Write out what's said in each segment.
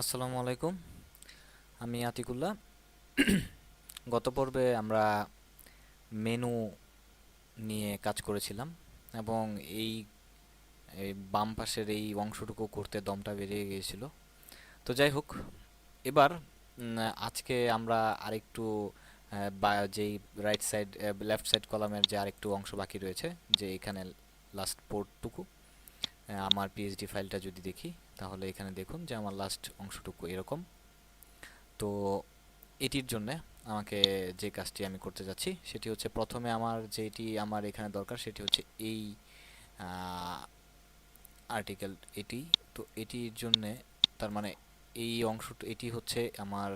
আসসালামু আলাইকুম। আমি আতিকুল্লাহ। গত পর্বে আমরা মেনু নিয়ে কাজ করেছিলাম এবং এই এই বাম পাশের এই অংশটুকু করতে দমটা বেরিয়ে গিয়েছিল। তো যাই হোক, এবার আজকে আমরা আরেকটু যেই রাইট সাইড লেফট সাইড কলামের যে আরেকটু অংশ বাকি রয়েছে, যে এখানে লাস্ট পোর্টটুকু, আমার পিএইচডি ফাইলটা যদি দেখি তাহলে এখানে দেখুন যে আমার লাস্ট অংশটুকু এরকম। তো এটির জন্যে আমাকে যে কাজটি আমি করতে যাচ্ছি সেটি হচ্ছে, প্রথমে আমার যেটি আমার এখানে দরকার সেটি হচ্ছে এই আর্টিকেল এটি। তো এটির জন্যে, তার মানে এই অংশটা, এটি হচ্ছে আমার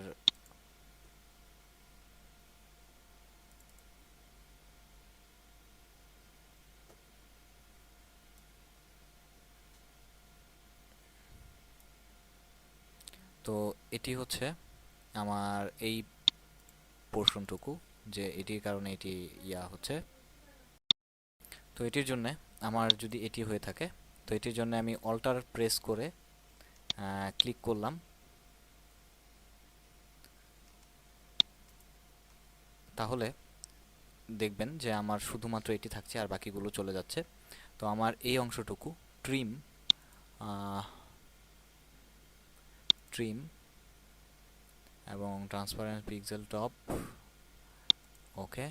তো এটি হচ্ছে আমার এই পোর্শনটুকু, যে এটির কারণে এটি হচ্ছে। তো এটির জন্যে আমার যদি এটি হয়ে থাকে, তো এটির জন্য আমি অল্টার প্রেস করে ক্লিক করলাম, তাহলে দেখবেন যে আমার শুধুমাত্র এটি থাকছে আর বাকিগুলো চলে যাচ্ছে। তো আমার এই অংশটুকু ট্রিম ট্রিম এবং ট্রান্সপারেন্ট পিক্সেল টপ, ওকে,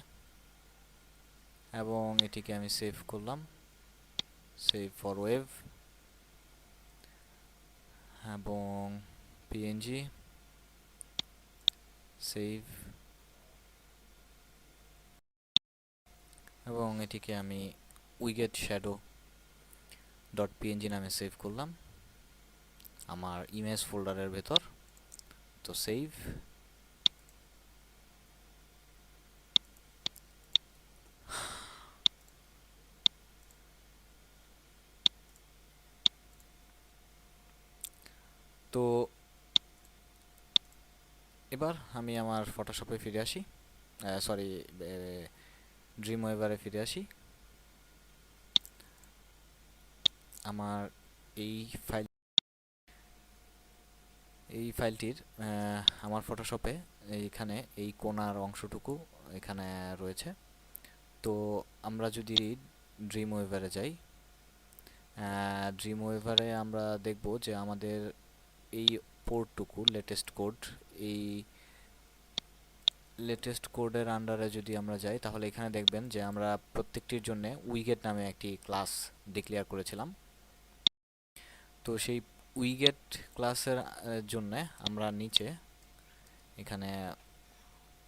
এবং এটিকে আমি সেভ করলাম, সেভ ফর ওয়েভ, এবং পিএনজি সেভ, এবং এটিকে আমি উইগেট শ্যাডো ডট পিএনজি নামে সেভ করলাম আমার ইমেজ ফোল্ডারের ভেতর। তো সেভ। তো এবার আমি আমার ফটোশপে ফিরে আসি, সরি, ড্রিম ওয়েভারে ফিরে আসি। আমার এই ফাইল এই ফাইলটির আমার ফটোশপে এইখানে এই কোণার অংশটুকু এখানে রয়েছে। তো আমরা যদি ড্রিম ওয়েভারে যাই, ড্রিম ওয়েভারে আমরা দেখব যে আমাদের এই পোর্টটুকু লেটেস্ট কোড, এই লেটেস্ট কোডের আন্ডারে যদি আমরা যাই তাহলে এখানে দেখবেন যে আমরা প্রত্যেকটির জন্য উইগেট নামে একটি ক্লাস ডিক্লেয়ার করেছিলাম। তো সেই উইগেট ক্লাসের জন্য আমরা নিচে এখানে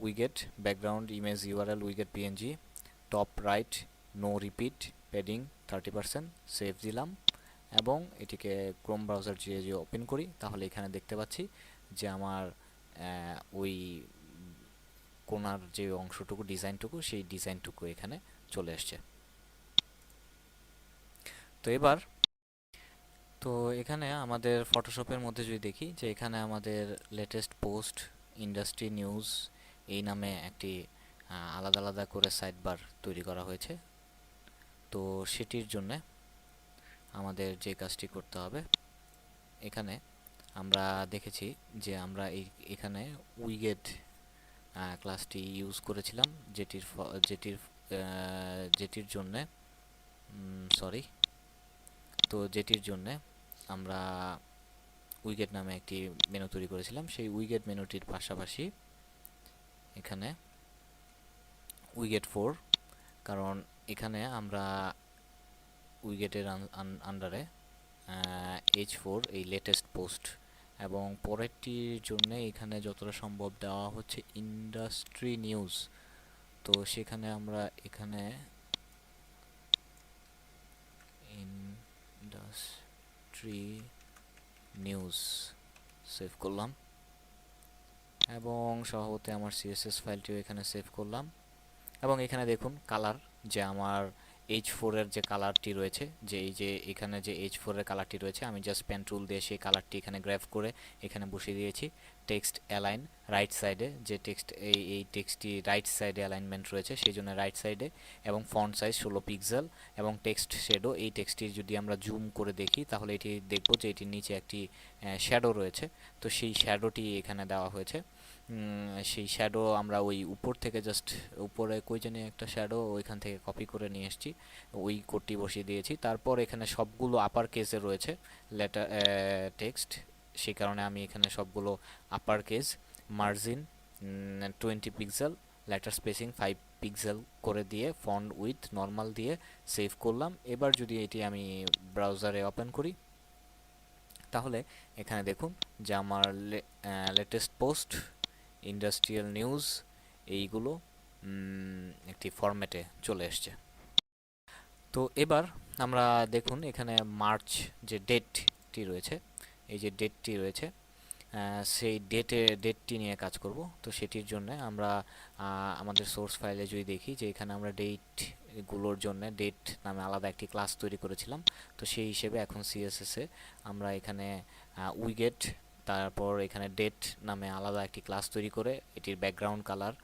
widget background image URL widget PNG top right no repeat padding 30% save দিলাম, এবং এটিকে ক্রোম ব্রাউজার যে ওপেন করি তাহলে এখানে দেখতে পাচ্ছি যে আমার ওই কোণার যে অংশটুকু, ডিজাইনটুকু, সেই ডিজাইনটুকু এখানে চলে আসছে। তো এবার, তো এখানে আমাদের ফটোশপের মধ্যে যদি দেখি যে এখানে আমাদের লেটেস্ট পোস্ট, ইন্ডাস্ট্রি নিউজ এই নামে একটি আলাদা আলাদা করে সাইড বার তৈরি করা হয়েছে। তো সেটির জন্যে আমাদের যে কাজটি করতে হবে, এখানে আমরা দেখেছি যে আমরা এখানে উইগেট ক্লাসটি ইউজ করেছিলাম, যেটির যেটির জন্যে, সরি, তো যেটির জন্যে আমরা উইগেট নামে একটি মেনু তৈরি করেছিলাম। সেই উইগেট মেনুটির পাশাপাশি এখানে উইগেট 4, কারণ এখানে আমরা উইগেটের আন্ডারে H4 এই লেটেস্ট পোস্ট, এবং পরেরটির জন্য এখানে যতটা সম্ভব দেওয়া হচ্ছে ইন্ডাস্ট্রি নিউজ। তো সেখানে আমরা এখানে ইন্ডাস্ট্রি নিউজ সেভ করলাম, এবং সহজে আমার সিএসএস ফাইলটিও এখানে সেভ করলাম। এবং এখানে দেখুন কালার, যে আমার H4 এর যে কালারটি রয়েছে, যে এই যে এখানে যে H4 এর কালারটি রয়েছে, আমি জাস্ট পেন টুল দিয়ে সেই কালারটি এখানে গ্র্যাব করে এখানে বসিয়ে দিয়েছি। টেক্সট অ্যালাইন রাইট সাইডে, যে টেক্সট এই টেক্সটটি রাইট সাইডে অ্যালাইনমেন্ট রয়েছে সেই জন্য রাইট সাইডে, এবং ফন্ট সাইজ 16 পিক্সেল, এবং টেক্সট শ্যাডো, এই টেক্সটটির যদি আমরা জুম করে দেখি তাহলে এটি দেখব যে এটির নিচে একটি শ্যাডো রয়েছে। তো সেই শ্যাডোটি এখানে দেওয়া হয়েছে। সেই শ্যাডো আমরা ওই উপর থেকে জাস্ট উপরে কই জানি একটা শ্যাডো ওইখান থেকে কপি করে নিয়ে এসেছি, ওই কোডটি বসিয়ে দিয়েছি। তারপর এখানে সবগুলো আপার কেসে রয়েছে লেটার টেক্সট, সেই কারণে আমি এখানে সবগুলো upper case, margin 20 pixel, letter spacing 5 pixel করে দিয়ে ফন্ট উইথ নর্মাল দিয়ে সেভ করলাম। এবার যদি এটি আমি ব্রাউজারে ওপেন করি তাহলে এখানে দেখুন যে আমার লেটেস্ট পোস্ট, ইন্ডাস্ট্রিয়াল নিউজ এইগুলো একটি ফরম্যাটে চলে এসছে। তো এবার আমরা দেখুন এখানে মার্চ যে ডেটটি রয়েছে, এই যে ডেটটি রয়েছে, সেই ডেটটি নিয়ে কাজ করব। তো সেটির জন্য আমরা আমাদের সোর্স ফাইলে যদি দেখি যে এখানে আমরা ডেটগুলোর জন্য ডেট নামে আলাদা একটি ক্লাস তৈরি করেছিলাম। তো সেই হিসেবে এখন সিএসএসে আমরা এখানে উইগেট, তারপর এখানে ডেট নামে আলাদা একটি ক্লাস তৈরি করে এটির ব্যাকগ্রাউন্ড কালার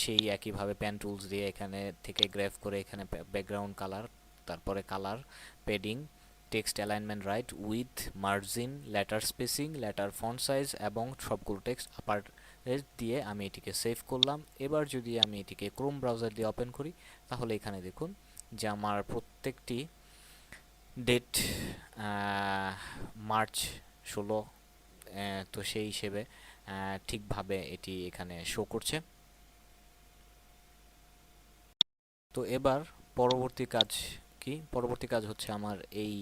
সেই একইভাবে পেন টুলস দিয়ে এখানে থেকে গ্র্যাব করে এখানে ব্যাকগ্রাউন্ড কালার, তারপরে colour, padding, text alignment right with margin, letter spacing, letter font size এবং সবগুলো টেক্সট আপার দিয়ে আমি এটিকে সেভ করলাম। এবার যদি আমি এটিকে ক্রোম ব্রাউজার দিয়ে ওপেন করি তাহলে এখানে দেখুন যে আমার প্রত্যেকটি ডেট মার্চ 16, তো সেই হিসেবে ঠিকভাবে এটি এখানে শো করছে। তো এবার পরবর্তী কাজ কি? পরবর্তী কাজ হচ্ছে আমার এই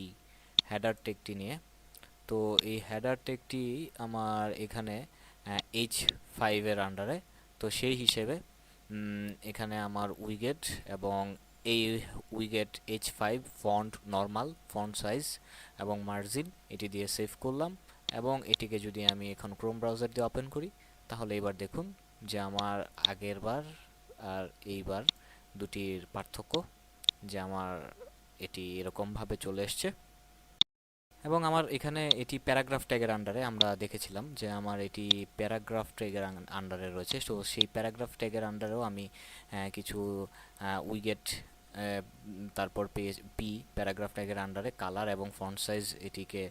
হেডার টেগটি নিয়ে। তো এই হেডার টেগটি আমার এখানে H5 এর আন্ডারে, তো সেই হিসেবে এখানে আমার উইগেট এবং এই widget H5 font normal, font size এবং মার্জিন এটি দিয়ে সেভ করলাম। এবং এটিকে যদি আমি এখন ক্রোম ব্রাউজার দিয়ে ওপেন করি তাহলে এবার দেখুন যে আমার আগের বার আর এইবার দুটির পার্থক্য, যে আমার এটি এরকমভাবে চলে এসছে। এবং আমার এখানে এটি প্যারাগ্রাফ ট্যাগের আন্ডারে, আমরা দেখেছিলাম যে আমার এটি প্যারাগ্রাফ ট্যাগের আন্ডারে রয়েছে। তো সেই প্যারাগ্রাফ ট্যাগের আন্ডারেও আমি কিছু উইগেট, তারপর পি প্যারাগ্রাফ ট্যাগের আন্ডারে কালার এবং ফন্ট সাইজ এটিকে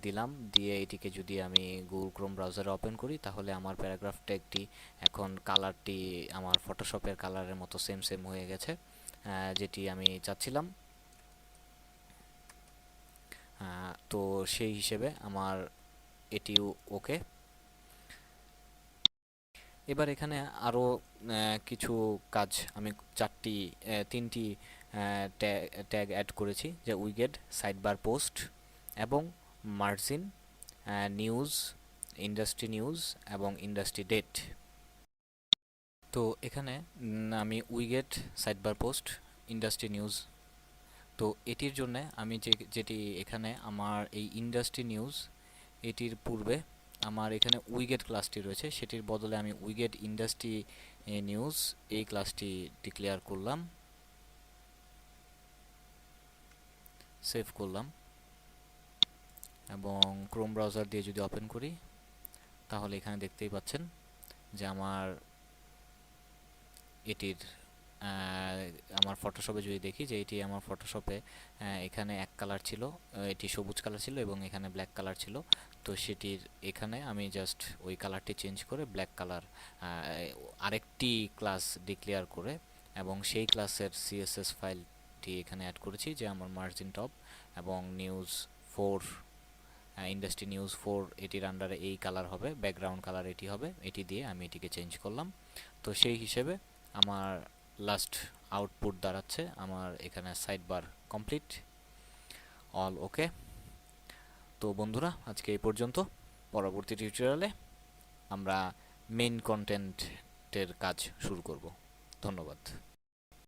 দিলাম। দিয়ে এটিকে যদি আমি গুগল ক্রোম ব্রাউজারে ওপেন করি তাহলে আমার প্যারাগ্রাফ ট্যাগটি এখন কালারটি আমার ফটোশপের কালারের মতো সেম সেম হয়ে গেছে, যেটি আমি চাচ্ছিলাম। তো সেই হিসেবে আমার এটিও ওকে। এবার এখানে আরও কিছু কাজ, আমি তিনটি ট্যাগ অ্যাড করেছি, যে উইগেট, সাইডবার পোস্ট এবং মার্জিন, নিউজ, ইন্ডাস্ট্রি নিউজ এবং ইন্ডাস্ট্রি ডেট। তো এখানে আমি widget, sidebar post, industry news, তো এটির জন্য আমি যেটি এখানে আমার এই ইন্ডাস্ট্রি নিউজ এটির পূর্বে আমার এখানে উইগেট ক্লাসটি রয়েছে, সেটির বদলে আমি উইগেট ইন্ডাস্ট্রি নিউজ এই ক্লাসটি ডিক্লেয়ার করলাম, সেভ করলাম। এবং ক্রোম ব্রাউজার দিয়ে যদি ওপেন করি তাহলে এখানে দেখতেই পাচ্ছেন যে আমার এটির আমার ফটোশপে যদি দেখি যে এটি আমার ফটোশপে এখানে এক কালার ছিল, এটি সবুজ কালার ছিল এবং এখানে ব্ল্যাক কালার ছিল। তো সেটির এখানে আমি জাস্ট ওই কালারটি চেঞ্জ করে ব্ল্যাক কালার আরেকটি ক্লাস ডিক্লেয়ার করে এবং সেই ক্লাসের সিএসএস ফাইলটি এখানে অ্যাড করেছি, যে আমার মার্জিন টপ এবং নিউজ 4, ইন্ডাস্ট্রি নিউজ 4 এটির আন্ডারে এই কালার হবে, ব্যাকগ্রাউন্ড কালার এটি হবে, এটি দিয়ে আমি এটিকে চেঞ্জ করলাম। তো সেই হিসেবে আমার লাস্ট আউটপুট দাঁড়াচ্ছে আমার এখানে সাইড বার কমপ্লিট, অল ওকে। তো বন্ধুরা আজকে এই পর্যন্ত। পরবর্তী টিউটোরিয়ালে আমরা মেইন কন্টেন্টের কাজ শুরু করব। ধন্যবাদ।